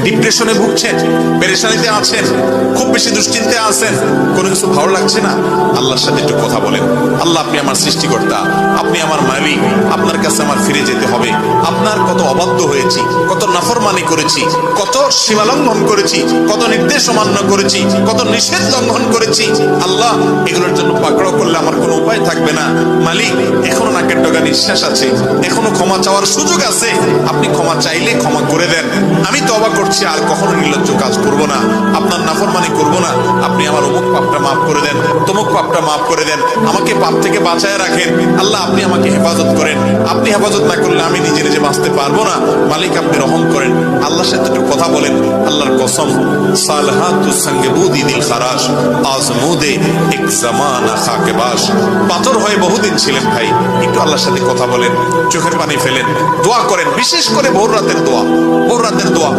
ডিপ্রেশনে ভুগছেন, পেরেশানিতে আছেন, খুব বেশি দুশ্চিন্তায় আছেন, কোনো কিছু ভালো লাগছে না, আল্লাহর সাথে একটু কথা বলেন। আল্লাহ, আপনি আমার সৃষ্টিকর্তা, আপনি আমার মালিক, আপনার কাছে আমার ফিরে যেতে হবে। আপনার কত অবাধ্য হয়েছি, কত নাফরমানি করেছি, কত সীমা লঙ্ঘন করেছি, কত নির্দেশ অমান্য করেছি, কত নিষেধ লঙ্ঘন করেছি। আল্লাহ, এগুলোর জন্য পাকড়াও করলে আমার কোনো উপায় থাকবে না। মালিক, এখনো নাকের ডগা নিঃশ্বাস আছে, এখনো ক্ষমা চাওয়ার সুযোগ আছে। আপনি ক্ষমা চাইলে ক্ষমা করে দেন। আমি তওবা করছি, আর কখনো নির্লজ্জ কাজ করব না, আপনার নাফরমানি করব না। আপনি আমার অমুক পাপটা মাফ করে দেন, তমুক পাপটা মাফ করে দেন, আমাকে পাপ থেকে বাঁচায় রাখেন। আল্লাহ, আপনি আমাকে হেফাজত করেন। আপনি হেফাজত না করলে আমি নিজে নিজে বাঁচতে পারবো না। মালিক, আপনি রহম করেন। আল্লাহর সাথে একটু কথা বলেন। আল্লাহর কসম, সালহাতুস সঙ্গে বুদি দিল খারাস, আজমুদে এক জামানা খাকে বাস। পাথর হয়ে বহুদিন ছিলেন ভাই, একটু আল্লাহর সাথে কথা বলেন, চোখের পানি ফেলেন, দোয়া করেন, বিশেষ করে ভোর রাতের দোয়া, ভোর রাতের দোয়া।